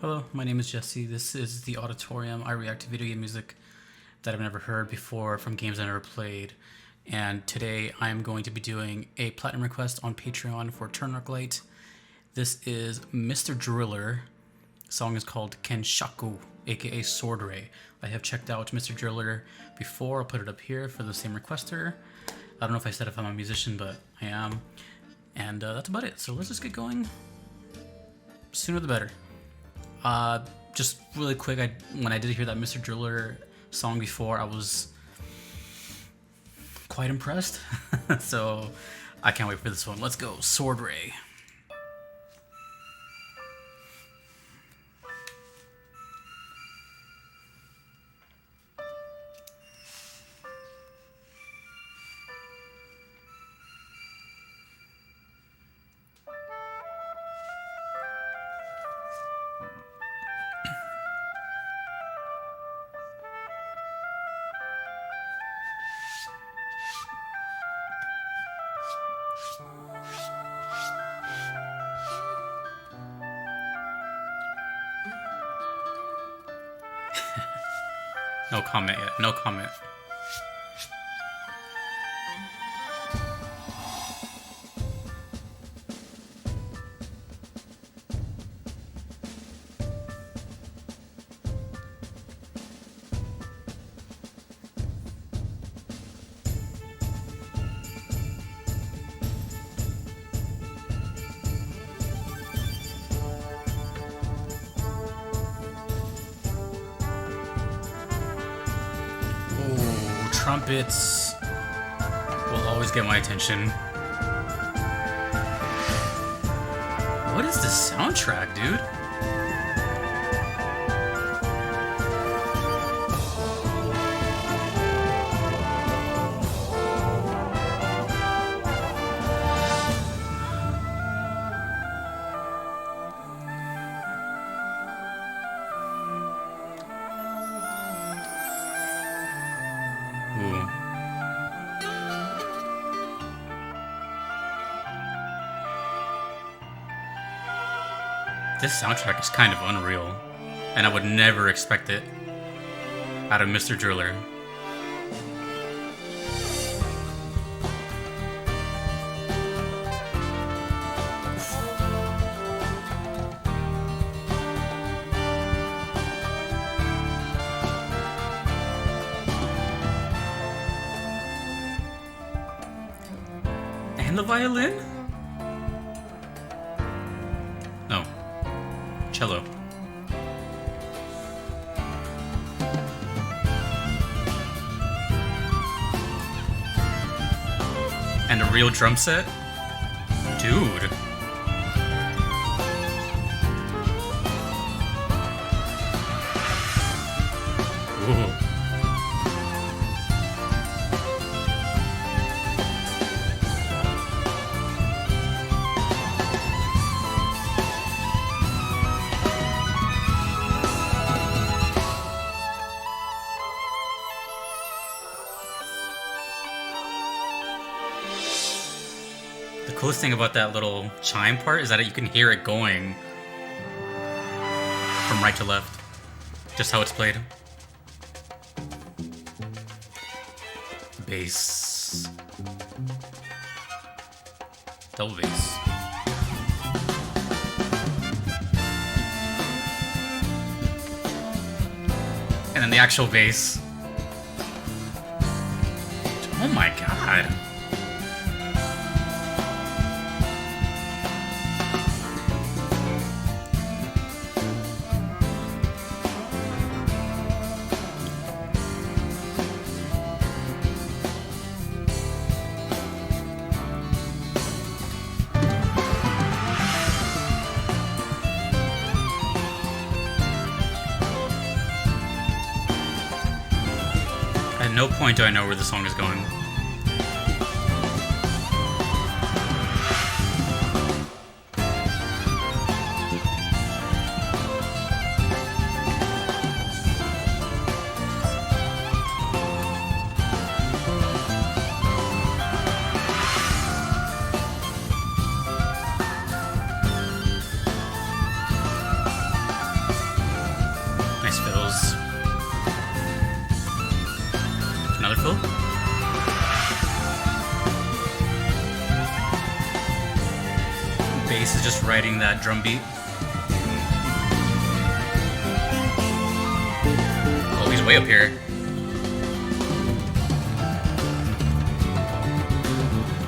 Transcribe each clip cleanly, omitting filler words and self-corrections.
Hello, my name is Jesse. This is the Auditorium. I react to video game music that I've never heard before from games I never played. And today I am going to be doing a platinum request on Patreon for Turn Light. This is Mr. Driller. The song is called Kenshakou, aka Swordray. I have checked out Mr. Driller before. I'll put it up here for the same requester. I don't know if I said if I'm a musician, but I am. And that's about it. So let's just get going. Sooner the better. Just really quick, when I did hear that Mr. Driller song before, I was quite impressed. So I can't wait for this one. Let's go, Swordray. No comment yet. No comment. Trumpets will always get my attention. What is this soundtrack, dude? This soundtrack is kind of unreal, and I would never expect it out of Mr. Driller. And the violin? No. Cello. And a real drum set? Dude. Ooh. The coolest thing about that little chime part is that you can hear it going from right to left. Just how it's played. Bass. Double bass. And then the actual bass. Oh my god. At no point do I know where the song is going. just riding that drum beat. Oh, he's way up here.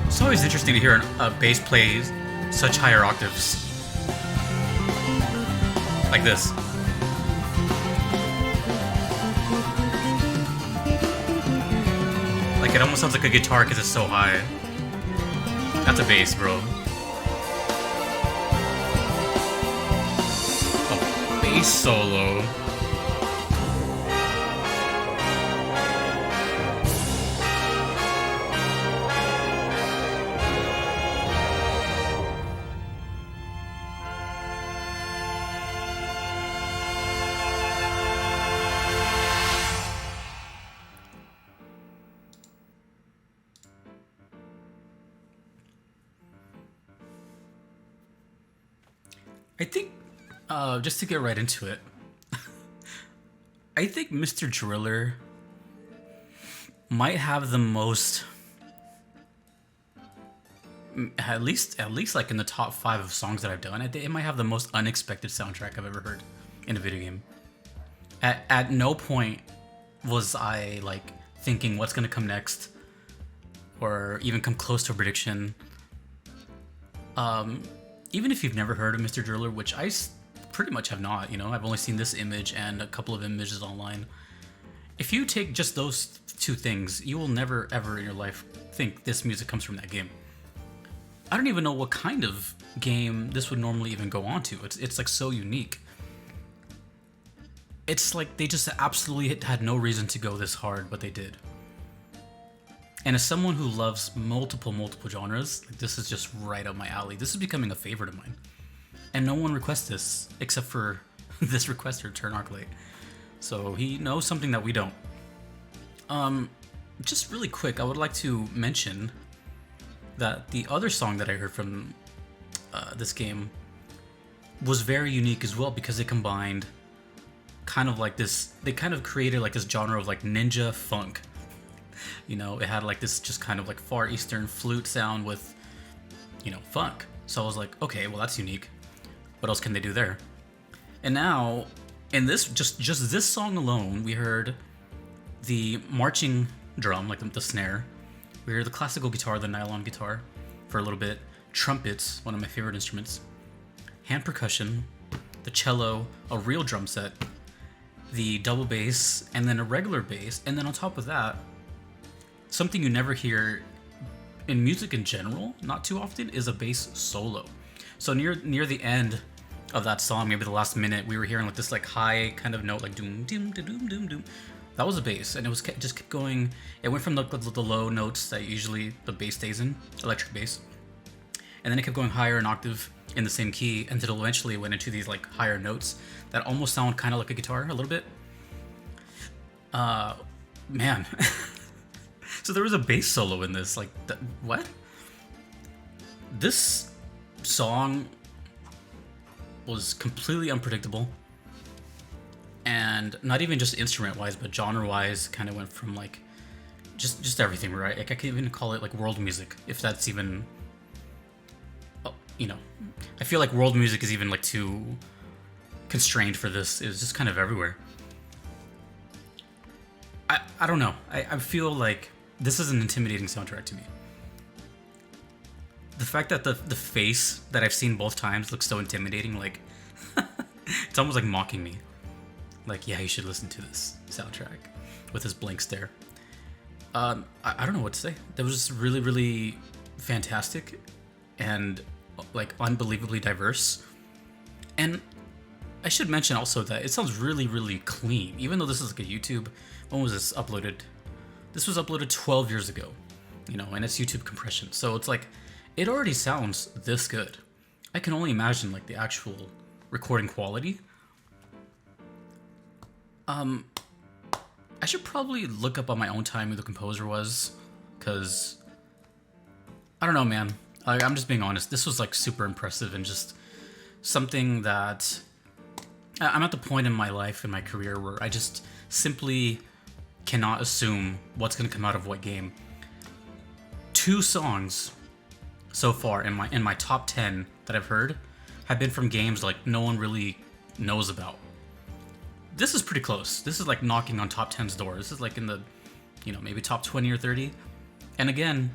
It's always interesting to hear a bass play such higher octaves. Like this. Like it almost sounds like a guitar because it's so high. That's a bass, bro. A bass solo. I think, just to get right into it, I think Mr. Driller might have the most, at least like in the top 5 of songs that I've done, it might have the most unexpected soundtrack I've ever heard in a video game. At no point was I like thinking what's gonna come next, or even come close to a prediction. Even if you've never heard of Mr. Driller, which I pretty much have not, you know, I've only seen this image and a couple of images online. If you take just those 2 things, you will never ever in your life think this music comes from that game. I don't even know what kind of game this would normally even go on to. It's like so unique. It's like they just absolutely had no reason to go this hard, but they did. And as someone who loves multiple genres, like this is just right up my alley. This is becoming a favorite of mine. And no one requests this, except for this requester, Turnarclate. So he knows something that we don't. Just really quick, I would like to mention that the other song that I heard from this game was very unique as well, because it combined kind of like this, they kind of created like this genre of like ninja funk. You know, it had like this just kind of like Far Eastern flute sound with, you know, funk. So I was like, okay, well that's unique. What else can they do there? And now, in this, just this song alone, we heard the marching drum, like the snare. We heard the classical guitar, the nylon guitar, for a little bit. Trumpets, one of my favorite instruments. Hand percussion, the cello, a real drum set, the double bass, and then a regular bass. And then on top of that, something you never hear in music in general, not too often, is a bass solo. So near the end of that song, maybe the last minute, we were hearing like this like high kind of note, like doom doom doom doom doom. That was a bass, and it was just kept going. It went from the low notes that usually the bass stays in, electric bass, and then it kept going higher an octave in the same key until eventually it went into these like higher notes that almost sound kind of like a guitar a little bit. Man. So there was a bass solo in this, like, what? This song was completely unpredictable, and not even just instrument-wise, but genre-wise, kind of went from like, just everything, right? Like I can't even call it like world music, if that's even, you know, I feel like world music is even like too constrained for this. It was just kind of everywhere. I don't know. I feel like this is an intimidating soundtrack to me. The fact that the face that I've seen both times looks so intimidating, like it's almost like mocking me. Like, yeah, you should listen to this soundtrack with his blank stare. I don't know what to say. That was just really, really fantastic and like unbelievably diverse. And I should mention also that it sounds really, really clean. Even though this is like a YouTube, when was this uploaded? This was uploaded 12 years ago, you know, and it's YouTube compression. So it's like, it already sounds this good. I can only imagine like the actual recording quality. I should probably look up on my own time who the composer was, because I don't know, man. I'm just being honest. This was like super impressive and just something that I'm at the point in my life, in my career, where I just simply cannot assume what's going to come out of what game. 2 songs so far in my top 10 that I've heard have been from games like no one really knows about. This is pretty close. This is like knocking on top 10's door. This is like in the, maybe top 20 or 30. And again,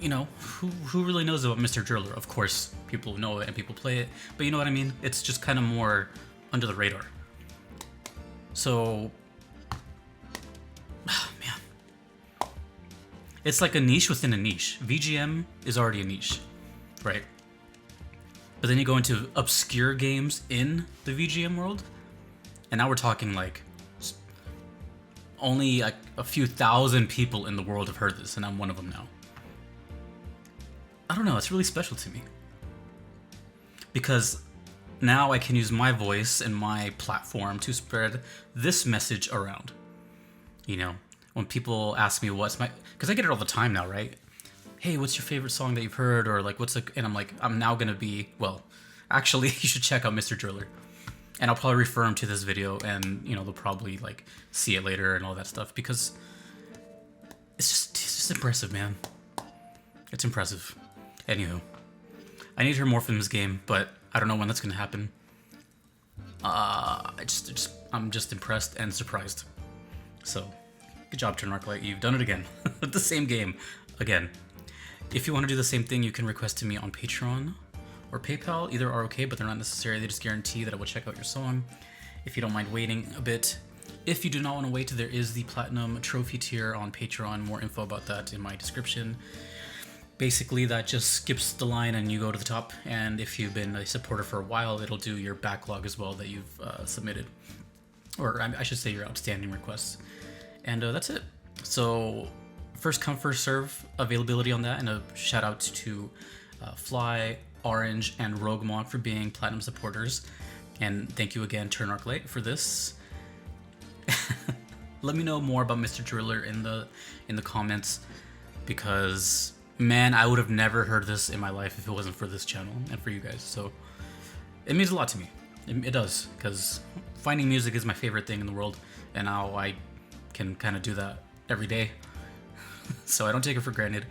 who really knows about Mr. Driller? Of course, people know it and people play it, but you know what I mean? It's just kind of more under the radar. So, man. It's like a niche within a niche. VGM is already a niche, right? But then you go into obscure games in the VGM world, and now we're talking like only like a few thousand people in the world have heard this, and I'm one of them now. I don't know, it's really special to me. Because now I can use my voice and my platform to spread this message around. When people ask me because I get it all the time now, right? Hey, what's your favorite song that you've heard? Or like, and I'm like, I'm now gonna be, actually, you should check out Mr. Driller. And I'll probably refer them to this video, and they'll probably like see it later and all that stuff, because it's just impressive, man. It's impressive. Anywho, I need to hear more from this game, but I don't know when that's gonna happen. I'm just impressed and surprised. So, good job, Turnarklight. You've done it again. The same game again. If you want to do the same thing, you can request to me on Patreon or PayPal. Either are okay, but they're not necessary. They just guarantee that I will check out your song if you don't mind waiting a bit. If you do not want to wait, there is the Platinum Trophy tier on Patreon. More info about that in my description. Basically, that just skips the line and you go to the top. And if you've been a supporter for a while, it'll do your backlog as well that you've submitted. Or I should say your outstanding requests. And that's it. So, first come, first serve availability on that. And a shout out to Fly, Orange, and Roguemont for being Platinum supporters. And thank you again, Turnarklight, for this. Let me know more about Mr. Driller in the comments, because man, I would have never heard this in my life if it wasn't for this channel and for you guys. So it means a lot to me. It does, because finding music is my favorite thing in the world, and now I can kind of do that every day. So I don't take it for granted,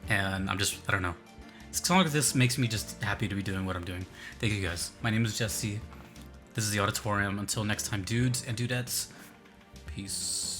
and I don't know. A song like this makes me just happy to be doing what I'm doing. Thank you guys. My name is Jesse. This is the Auditorium. Until next time, dudes and dudettes. Peace.